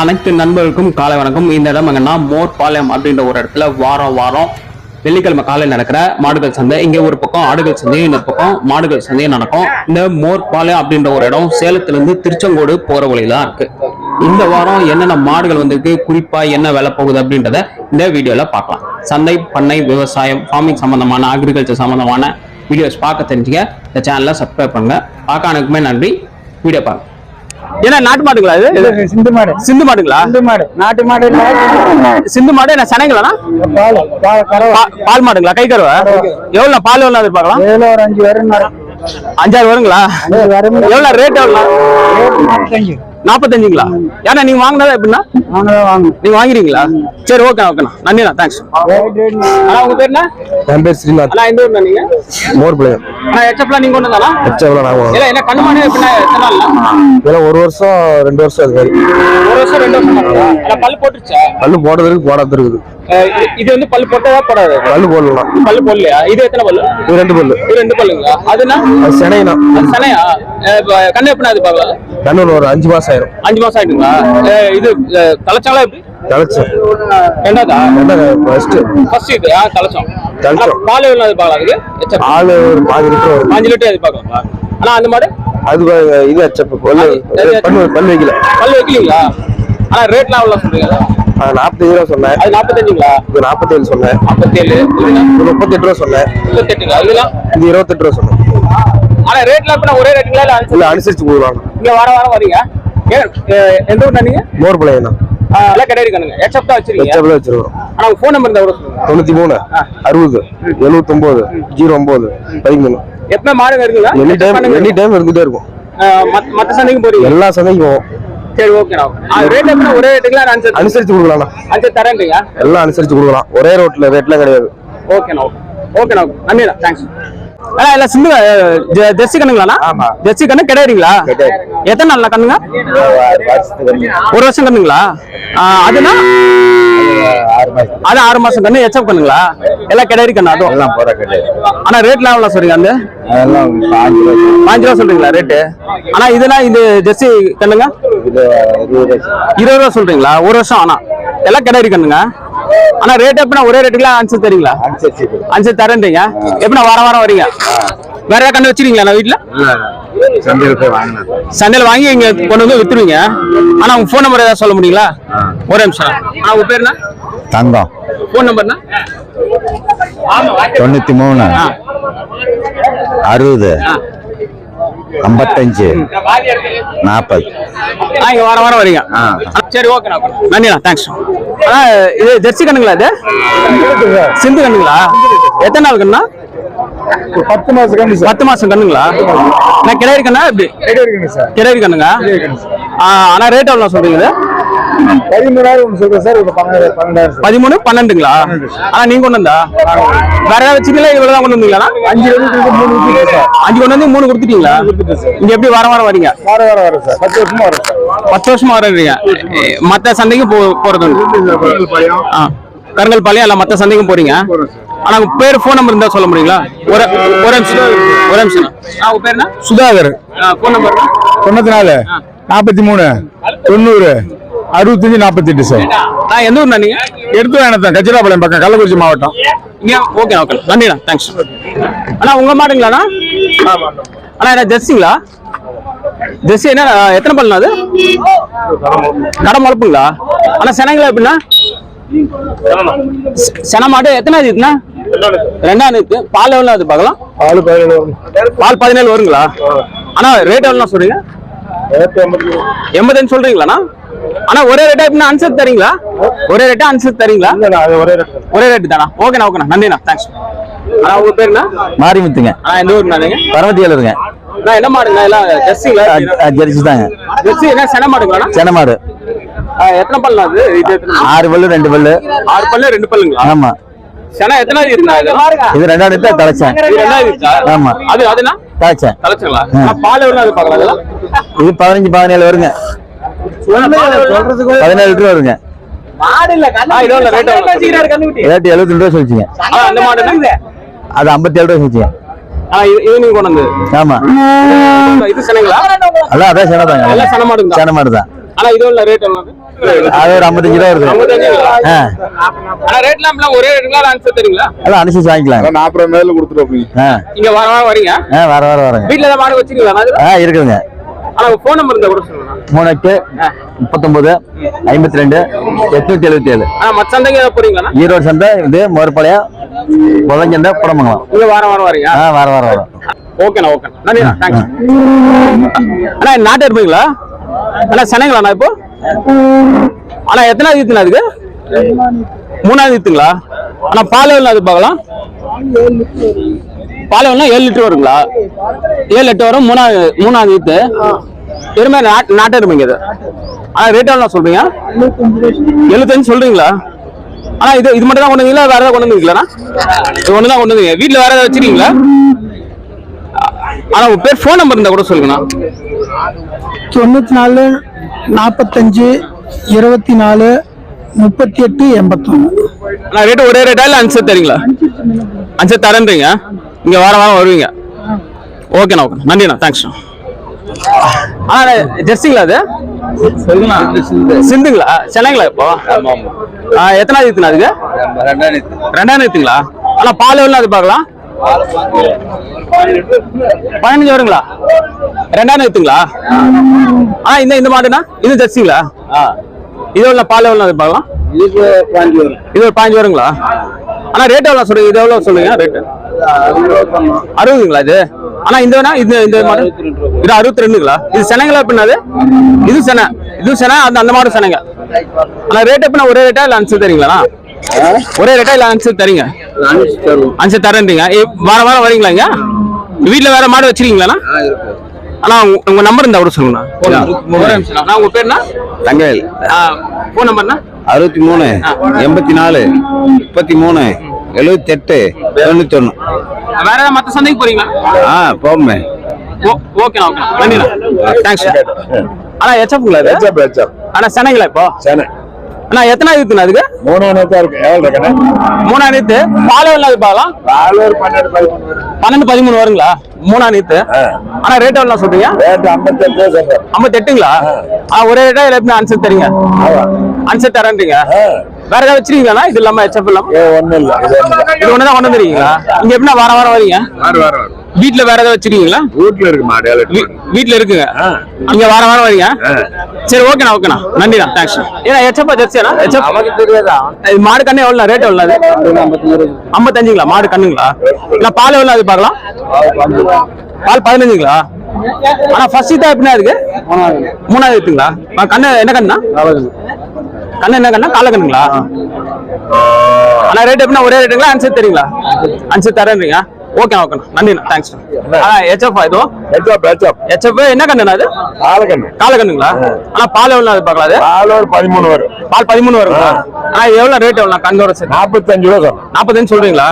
அனைத்து நண்பர்களுக்கும் காலை வணக்கம். இந்த இடம் எங்கன்னா மோர்பாளையம் அப்படின்ற ஒரு இடத்துல வாரம் வெள்ளிக்கிழமை காலை நடக்கிற மாடுகள் சந்தை. இங்க ஒரு பக்கம் ஆடுகள் சந்தையும் இன்னொரு பக்கம் மாடுகள் சந்தையும் நடக்கும். இந்த மோர்பாளையம் அப்படின்ற ஒரு இடம் சேலத்துல இருந்து திருச்செங்கோடு போற வழியில தான் இருக்கு. இந்த வாரம் என்னென்ன மாடுகள் வந்திருக்கு, குறிப்பா என்ன விலை போகுது அப்படின்றத இந்த வீடியோல பார்க்கலாம். சந்தை, பண்ணை, விவசாயம், ஃபார்மிங் சம்பந்தமான, அக்ரிகல்ச்சர் சம்பந்தமான வீடியோஸ் பார்க்க தெரிஞ்சுக்க இந்த சேனலை சப்ஸ்கிரைப் பண்ணுங்க. பார்க்க அனைக்குமே நன்றி. வீடியோ பாருங்க. ஏன்னா நாட்டு மாடுங்களா இது? சிந்து மாடு. சிந்து மாடுங்களா? சிந்து மாடு. நாட்டு மாடு இல்ல, சிந்து மாடு. என்ன சனைங்களா? பால் மாடுங்களா? கை கருவா? எவ்வளவு பால் எவ்வளவு எதிர்பார்க்கலாம்? ஒரு 5 வரும். 5-6 வருங்களா? எவ்வளவு ரேட்? எவ்வளவு? 45ங்களா? ஏன்னா நீங்க வாங்கினதா எப்படின்னா? நீங்க வாங்குறீங்களா? சரி, ஓகேண்ணா. நன்றிண்ணா, தேங்க்ஸ். உங்க பேர் என்ன? என் பேர் ஸ்ரீநாத். எந்த ஊர்ண்ணா நீங்க? மோர்பாளையம். எச்சப்லாம் நீங்க கொண்டு வந்தாலும் என்ன கண்ணு மாடு எப்படின்னா எத்தனை நாள்? 1 வருஷம் 2 வருஷம் அது மாதிரி. 1 வருஷம் 2 வருஷம் பல்லு போட்டுருச்சா? பல்லு போடுறதுக்கு போடாது இருக்குது. இது வந்து பல்லு போட்டதா போடாது? பல்லு போடலாம். பல்லு போடலையா? இது எத்தனை பல்லு? இது 2 பல்லு. இது 2 பல்லுங்களா? அதுனா சென்னைனா சனையா? கண்ணு எப்படின்னா அது பார்க்கலாம்? கண்ணு ஒரு 5 மாசம் ஆயிரும். 5 மாசம் ஆயிடுங்களா? இது தலைச்சாங்களா எப்படி? தலைச்சோம். என்னதா ஃபர்ஸ்ட் இது தலைச்சோம். பால் எவ்வளவு அது பார்க்கலாம்? அதுக்கு பால் ஒரு 5 லிட்டர் வரும். 5 லிட்டர் அது பார்க்கலாங்களா? ஆனா அந்த மாடு அது இது அச்சப்பு பல்லு வைக்கல. பல்லு வைக்கலீங்களா? ஆனா ரேட்லாம் எவ்வளவு சொல்றீங்க? 45 ரூபா சொன்னேன். அது 45ங்களா? இது 47 சொன்னேன். 47. 38 ரூபா சொன்னேன். 38ங்களா? இதெல்லாம் இது 28 ரூபா சொன்னேன். ஆனா ரேட்லாம் இப்ப ஒரே ரேட்டுங்களா இல்ல அனுசரிச்சு கொடுக்குறாங்க. இங்க வாரம் வரீங்க? எந்த ஊர்னா நீங்க? மோர்பாளையம் தான். எல்லாம் கிடையாதுங்க. எச்சப் தான் வச்சிருக்கீங்க? எச்சப்ல வச்சிருக்கோம். ஆனா உங்க ஃபோன் நம்பர் இருந்தா கூட சொல்லுங்க. 93 60 79 09 13. எப்ப மாடுங்க இருக்குங்களா? எனி டைம் இருந்துட்டே இருக்கும். மத்த சந்தைக்கு போறீங்க? எல்லா சந்தைக்கும். சரி, ஓகேண்ணா. ரேட் எப்ப ஒரே ரேட்டுங்களா? அனுசரிச்சு கொடுக்கலாம். அனுசரிச்சு தரேன்றீங்க? எல்லாம் அனுசரிச்சு கொடுக்கலாம். ஒரே ரோட்ல ரேட்லாம் கிடையாது. ஓகேண்ணா. நன்றிண்ணா, தேங்க்ஸ். எல்லாம் சிந்து ஜெர்சி கண்ணுங்களா? ஜெர்சி கண்ணு கிடையாதுங்களா? எத்தனை நாள் கண்ணுங்க? 1 வருஷம் கண்ணுங்களா? அதுனா அது 6 மாசம் கண்ணு. எச்சப் கண்ணுங்களா? எல்லாம் கிடையாது கண்ணு. அதுவும் எல்லாம் போற கிடையாது. ஆனா ரேட்லாம் எவ்வளவு சொல்றீங்க? அந்த 5 ரூபா சொல்றீங்களா ரேட்டு? ஆனா இதுனா இது ஜெர்சி கண்ணுங்க 20 ரூபா சொல்றீங்களா? 1 வருஷம். ஆனா எல்லாம் கிடையாது கண்ணுங்க. ஆனா ரேட் எப்படின்னா ஒரே ரேட்டுக்குலாம் அனுசரிச்சு தரீங்களா? அனுசரிச்சு தரேன்றீங்க. எப்படின்னா வாரம் வரீங்க? வேற ஏதாவது கண்ணு வச்சிருக்கீங்களா வீட்டுல? சந்தையில வாங்கி இங்க கொண்டு வந்து வித்துருவீங்க. ஆனா உங்க போன் நம்பர் ஏதாவது சொல்ல முடியுங்களா? ஒரே நிமிஷம். உங்க பேர் என்ன? தங்கம். போன் நம்பர்னா? 93 60 55 40. இங்க வாரம் வரீங்க? சரி, ஓகேண்ணா. நன்றிண்ணா, தேங்க்ஸ். இது ஜெர்சி கண்ணுங்களா? இது சிந்து கண்ணுங்களா? எத்தனை நாள் கண்ணா? 10 மாசம் கண்ணு. 10 மாசம் கண்ணுங்களா? நான் கிடையாது கண்ணா? எப்படி கிடையாது கண்ணுங்க? ஆனா ரேட் எவ்வளவு சொல்றீங்க? 13,000 சொல்றேன் சார். 13 12ங்களா? ஆனா நீங்க கொண்டு வந்தா வேற ஏதாவது வச்சுக்கல? இவ்வளவுதான் கொண்டு வந்தீங்களா? 5 கொண்டு வந்து 3 கொடுத்துட்டீங்களா? இங்க எப்படி வாரம் வரீங்க? வர சார். 10 வருஷமா வரேன் சார். 10 வருஷமா வரீங்க. மத்த சந்தைக்கு போறது? கருங்கல்பாளையம் எல்லாம் மத்த சந்தைக்கும் போறீங்க. ஆனா உங்க பேர், போன் நம்பர் இருந்தா சொல்ல முடியுங்களா? ஒரு நிமிஷம். உங்க பேர் என்ன? சுதாகர். Phone number 94 43 90 65 48 sir. எந்த ஊர்னா நீங்க? எடுத்து வேணாம். கச்சிராபாளையம் பக்கம், கள்ளக்குறிச்சி மாவட்டம். ஓகே. நன்றிண்ணா, தேங்க்ஸ். அண்ணா உங்க மாடுங்களாண்ணா? அண்ணா என்ன ஜெர்சிங்களா? ஜெர்சி என்ன எத்தனை பல்லுண்ணா? அது கடை மலப்புங்களா? ஆனா செனங்களா எப்படின்னா? சென மாடு எத்தனை இருக்குண்ணா? 2 பால் எவ்வளவு அது பார்க்கலாம்? பால் 17 வருங்களா? ஆனா ரேட் எவ்வளவு சொல்றீங்க? 85 சொல்றீங்களாண்ணா? ஆனா ஒரே ரேட்டா எப்படின்னா அனுசரிச்சு தரீங்களா? ஒரே ரேட்டா அனுசரிச்சு தரீங்களா? ஒரே ரேட்டு தானா? ஓகேண்ணா. நன்றிண்ணா, தேங்க்ஸ். ஆனா உங்க பேர் என்ன? மாரிமுத்துங்க. எந்த ஊருண்ணா நீங்க? பரமத்தியாளருங்க. என்ன மாடுங்க? எல்லாம் ஜெர்சிங்களா? ஜெர்சி தாங்க. ஜெர்சி என்ன சென மாடுங்களா? சென மாடு. எத்தனை பல்லு அது? 6 பல்லு 2 பல்லு. 6 பல்லு 2 பல்லுங்களா? ஆமா. சென எத்தனை இருக்குண்ணா? இது 2வது தலைச்சேன். 2வது. ஆமா. அதுனா தலைச்சேன். தலைச்சுங்களா? பால் எவ்வளவு அது பார்க்கலாம்? இது 15 17 வருங்க. 17 லிட்டர் வருங்க. ரேட் 72 ரூபா சொல்லிச்சிங்க. அது 57 ரூபா சொல்லிச்சிங்க. ஈவினிங் கொண்டு வந்து. ஆமா. இது செனங்களா? அதான் சென தாங்க. எல்லாம் சென மாடுங்க. சென மாடு தான். ஆனா இது ரேட் எவ்வளவு? அது ஒரு 55 ரூபா வருது. 55ங்களா? ஆ, ஆனா ரேட்லாம் ஒரே ரேட்டுங்களா அனுசரிச்சு தரீங்களா? அதெல்லாம் அனுசரிச்சு வாங்கிக்கலாம். 40 மேல கொடுத்துருவோம். ஆ, இங்க வார வாரம் வரீங்க? வர வரேங்க. வீட்டுல ஏதாவது மாடு வச்சிருக்கீங்களா? இருக்குதுங்க. ஆனா உங்க போன் நம்பர் இருந்தா கூட சொல்லுங்க. 38 39 52 877. மத்த சந்தைக்கு ஏதாவது போறீங்களா? ஈரோடு சந்தை இது மோர்பாளையம் புதஞ்சந்தை குடமங்கலம். இங்க வாரம் வாரம் வரீங்க? வர வரோம். ஓகேண்ணா ஓகே நன்றிண்ணா தேங்க்ஸ். அண்ணா நாட்டு இருப்பீங்களா? அண்ணா சென்னைங்களாண்ணா இப்போ? அண்ணா எத்தனாவது ஈத்துண்ணா அதுக்கு? 3வது ஈத்துங்களா? அண்ணா பால் எவ்வளோ அது பார்க்கலாம்? பால் எவ்வளோ? 7 லிட்டர் வருங்களா? 7 லிட்டர் வரும். 3வது ஈத்து எருமை நாட்டு இருப்பீங்க இது. அண்ணா ரேட் எவ்வளோ சொல்றீங்க? 75 சொல்றீங்களா? ஆனா இது மட்டும் தான் கொண்டு வந்தீங்களா? வேற ஏதாவது கொண்டு வந்தீங்களா? இது ஒன்று தான் கொண்டு வந்தீங்க. வீட்டில் வேற ஏதாவது வச்சிருக்கீங்களா? ஆனா உங்க பேர் ஃபோன் நம்பர் இருந்தா கூட சொல்லுங்கண்ணா. 94 45 24 38 81. அண்ணா ரேட்டு ஒரே ரேட்டா இல்ல அனுசரிச்சு தரீங்களா? அனுசரிச்சு தரேன்றீங்க. இங்க வாரம் வாரம் வருவீங்க. ஓகேண்ணா ஓகே நன்றிண்ணா தேங்க்ஸ். ஆனா ஜெர்சிங்களா அது? சிந்துங்களா? சென்னைங்களா இப்போ? எத்தனாவது ஈத்துண்ணா அதுக்கு? 2வது ஈத்துங்களா? ஆனா பால் எவ்வளோ அது பார்க்கலாம்? 15 வருங்களா? 2வது ஈத்துங்களா? ஆனா இந்த மாடுனா இது ஜெர்சிங்களா? இது எவ்வளோ பால் எவ்வளோ அது பார்க்கலாம்? இது ஒரு 15 வருங்களா? ஆனா ரேட் எவ்வளோ சொல்றீங்க? இது எவ்வளோ சொல்லுங்க ரேட்டு? 60ங்களா இது? ஆனா இந்த மாடு இது 62ங்களா? இது சென்னைங்களா எப்படின்னா? இது சென்னை அந்த மாடு சென்னைங்க. ஆனா ரேட் எப்படின்னா ஒரே ரேட்டா இல்ல அனுசரிச்சு தரீங்களா? ஒரே ரேட்டா இல்ல அனுசரிச்சு தரீங்க? அனுசரிச்சு தரேன்றீங்க. வாரம் வாரம் வரீங்களா? இங்க வீட்டுல வேற மாடு வச்சிருக்கீங்களா? ஆனா உங்க நம்பர் இருந்தா கூட சொல்லுங்கண்ணா. உங்க பேருனா? தங்கவேல். போன் நம்பர்னா? 63 84 33 78 91. வேற ஏதாவது மத்த சந்தைக்கு போறீங்களா? போமே. ஓகேண்ணா ஓகே நன்றிண்ணா தேங்க்ஸ். ஆனா ஹெச்எப்ங்களா இது? ஆனா சென்னைங்களா இப்போ? அண்ணா எத்தனாவது ஈத்துண்ணா அதுக்கு? 3வது ஈத்து. பால் எவ்வளோ அது பார்க்கலாம்? 12 13 வருங்களா? 3வது ஈத்து. ஆனா ரேட் எவ்வளோ சொல்றீங்க? 58ங்களா? ஒரே ரேட்டா இல்ல எப்படி அனுசரிச்சு தரீங்க? அனுசரிச்சு தரேன்றீங்க. வேற ஏதாவது வச்சிருக்கீங்களா? இது இல்லாம ஹெச்எப் இல்லாம? இது ஒண்ணுதான் கொண்டு வந்துருக்கீங்களா? இங்க எப்படின்னா வாரம் வாரம் வரீங்க? வீட்டுல வேற ஏதாவது வச்சிருக்கீங்களா? வீட்டுல இருக்கு மாடு. வீட்டுல இருக்குங்க. இங்க வாரம் வாரம் வரீங்க? சரி ஓகேண்ணா நன்றிண்ணா தேங்க்ஸ். ஏன்னா ஹெச்எப்பா ஜெர்சியாண்ணா? ஹெச்எப் நமக்கு தெரியாதா? இது மாடு கண்ணு எவ்வளோ ரேட் எவ்வளோ அது? 55ங்களா? மாடு கண்ணுங்களா? இல்ல பால் எவ்வளோ அது பார்க்கலாம்? பால் 15ங்களா? ஆனா ஃபர்ஸ்ட் ஈத்தா எப்படின்னா இருக்கு? 3வது ஈத்துங்களா? கண்ணு என்ன கண்ணா? கண்ணு என்ன கண்ணா? கால கண்ணுங்களா? ஆனா ரேட் எப்படின்னா ஒரே ரேட்டுங்களா? அனுசரிச்சு தரீங்களா? அனுசரிச்சு தரேன்றீங்க. ஓகே நன்றிண்ணா தேங்க்ஸ். ஹெச்எப் இது? ஹெச்எப் என்ன கண்ணுண்ணா அது? கால கண்ணுங்களா? ஆனா பால் எவ்வளோ அது பார்க்கலாம்? 13 வரும். பால் 13 வருங்களா? ஆனா எவ்வளவு ரேட் எவ்வளவு கண்ணோட சரி? 45 ரூபா சொல்றேன். 45 சொல்றீங்களா?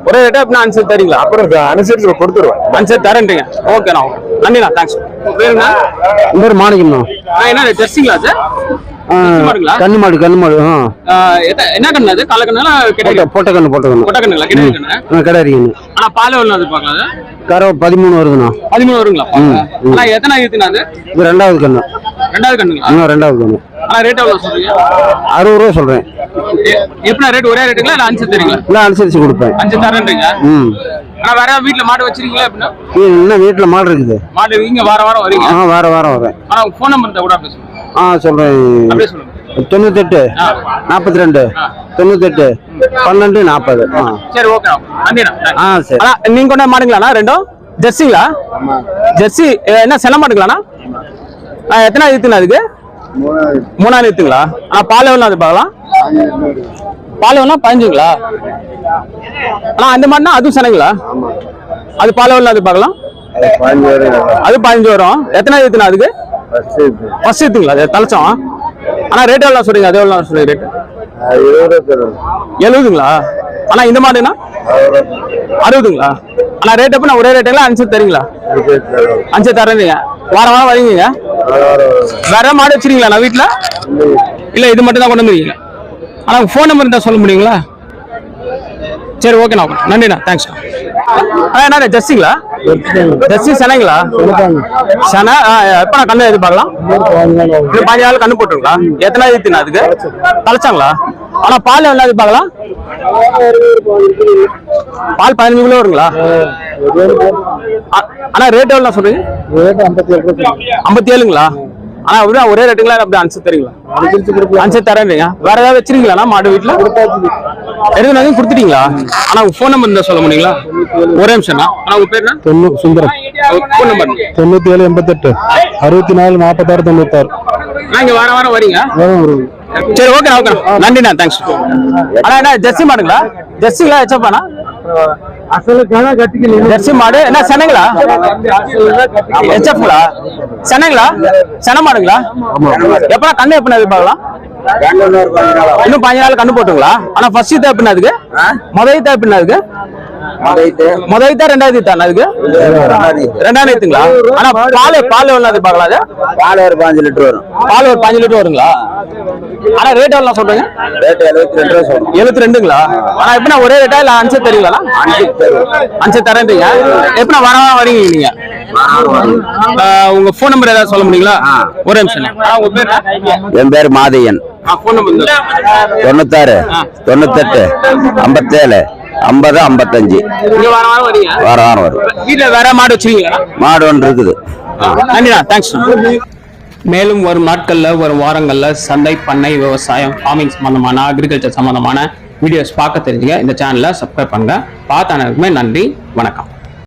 ஒரே ரேட்டா எப்படின்னா அனுசரிச்சு தரீங்களா? அப்புறம் அனுசரிச்சு கொடுத்துருவேன். அனுசரிச்சு தரேன்றீங்க. ஓகேண்ணா நன்றிண்ணா தேங்க்ஸ். பேருங்க? பேர் மாணிக்கம்ண்ணா. என்ன ஜெர்சிங்களா சார்? கண்ணு மாடு. என்ன கண்ணு அது? கால கண்ணா? பொட்டை கண்ணு. பொட்டை கண்ணுங்களா? கிடையாது. ஆனா பால் எவ்வளவு அது பார்க்கலாம்? கரை 13 வருதுண்ணா. 13 வருங்களா? ஆனா எத்தனை ஈத்துனா அது? இது 2வது கண்ணு. 2வது கண்ணுங்களா? 2வது கண்ணு. ஆனா ரேட் எவ்வளவு சொல்றீங்க? 60 ரூபா சொல்றேன். எப்படின்னா ரேட் ஒரே ரேட்டுங்களா இல்ல அனுசரிச்சு தரீங்களா? இல்ல அனுசரிச்சு கொடுப்பேன். அனுசரிச்சு தரேன்றீங்க. ஆனா வேற வீட்டுல மாடு வச்சிருக்கீங்களா எப்படின்னா? இன்னும் வீட்டுல மாடு இருக்குது. மாடு இங்க வாரம் வாரம் வரீங்க? வார வாரம் வரேன். ஆனா உங்க போன் நம்பர் இருந்தா கூட அப்படியே சொல்லுங்க. சொல்றேன். அப்படியே சொல்லுங்க. 98 42 98 12 40. சரி ஓகே நன்றிண்ணா. சரி. நீங்க கொண்ட மாடுங்களாண்ணா? ரெண்டும் ஜெர்சிங்களா? ஜெர்சி என்ன செல்ல மாட்டுங்களாண்ணா? எத்தனை ஈத்துண்ணா அதுக்கு? 3வது ஈத்துங்களா? ஆனா பால் எவ்வளோ அது பார்க்கலாம்? பால் எவ்வளோ? 15ங்களா? ஆனா அந்த மாடுனா அதுவும் சென்னைங்களா? அது பால் எவ்வளோ அது பார்க்கலாம்? அது 15 வரும். எத்தனை ஈத்துண்ணா அதுக்கு? ஃபர்ஸ்ட் ஈத்துங்களா? அது தலைச்சோம். ஆனா ரேட் எவ்வளோ சொல்றீங்க? அது எவ்வளோ சொல்றீங்க ரேட்? 70ங்களா? ஆனா இந்த மாடுனா 60ங்களா? ஆனா ரேட் எப்படின்னா ஒரே ரேட்டுங்களா அனுசரிச்சு தரீங்களா? அனுசரிச்சு தரேங்க. வாரம் வாரம் வரீங்க? வேற மாடு வச்சிருக்கீங்களா நான் வீட்டுல? இல்ல இது மட்டும் தான் கொண்டு வந்துருக்கீங்க. ஆனா ஃபோன் நம்பர் இருந்தா சொல்ல முடியுங்களா? சரி ஓகேண்ணா நன்றிண்ணா தேங்க்ஸ் என்ன ஜெர்சிங்களா ஜெர்சி சென்னைங்களா சென்னை எப்பண்ணா கண்ணு எதிர்பார்க்கலாம் இன்னும் 15 நாள் கண்ணு போட்டுருங்களா எத்தனை இதுண்ணா அதுக்கு தலைச்சாங்களா ஆனா பால் எவ்வளோ எதிர்பார்க்கலாம் பால் 15 கிலோ வருங்களா ஆனா ரேட் எவ்வளோ சொல்றீங்க 57ங்களா ஆனா அப்படியே ஒரே ரேட்டுங்களா அப்படி அனுப்பிச்சு தரீங்களா அனுப்பிச்சு தரேன் வேற ஏதாவது வச்சிருக்கீங்களா மாடு வீட்டுல எடுத்து கொடுத்துட்டீங்களா ஆனா உங்க ஃபோன் நம்பர் இருந்தா சொல்ல முடியுங்களா ஒரே நிமிஷம் ஆனா உங்க பேர் என்ன சுந்தரம் ஃபோன் நம்பர் 97 88 64 46 96 இங்க வாரம் வரீங்க சரி ஓகே ஓகே நன்றிண்ணா தேங்க்ஸ் ஆனா என்ன ஜெர்சி மாடுங்களா ஜெர்சிங்களா எச்சப்பாண்ணா ஜெர்சி மாடு என்ன சென்னைங்களா எச்எஃப்ங்களா சென்னைங்களா சென்னை மாடுங்களா எப்பனா கண்ணு எப்படின்னா எதிர்பார்க்கலாம் இன்னும் 15 நாள் கண்ணு போட்டுங்களா ஆனா ஃபர்ஸ்ட் ஈத்தா எப்படின்னா அதுக்கு முதல் ஈத்தா எப்படின்னா அதுக்கு முதல் ஈத்தா ரெண்டாவது ஈத்தாண்ணா அதுக்கு ரெண்டாவது ஈத்துங்களா ஆனா பால் எவ்வளவு எதிர்பார்க்கலாம் அது பால் ஒரு 5 லிட்டர் வரும் பால் ஒரு 5 லிட்டர் வருங்களா ஆனா ரேட் எவ்வளவு சொல்றீங்க ரேட் 72 ரூபா சொல்றோம் 72ங்களா ஆனா எப்படின்னா ஒரே ரேட்டா இல்ல அனுப்பிச்சு தருவீங்களா அனுப்பிச்சு தரேன்றீங்க எப்படின்னா வாரம் வரீங்க நீங்க உங்க ஃபோன் நம்பர் ஏதாவது சொல்ல முடியுங்களா ஒரு நிமிஷம் உங்க பேர் என் பேர் மாதையன் ஃபோன் நம்பர் 96 98 57 50 55 இங்க வாரம் வரீங்க வாரம் வரும் வீட்டுல வேற மாடு வச்சிருக்கீங்களா மாடு ஒன்று இருக்குது நன்றிண்ணா தேங்க்ஸ் மேலும் வரும் நாட்கள்ல வரும் வாரங்கள்ல சந்தை பண்ணை விவசாயம் ஃபார்மிங் சம்பந்தமான அக்ரிகல்ச்சர் சம்பந்தமான வீடியோஸ் பார்க்க தெரிஞ்சுங்க இந்த சேனலை சப்ஸ்கிரைப் பண்ணுங்க பார்த்த அனைவருக்குமே நன்றி வணக்கம்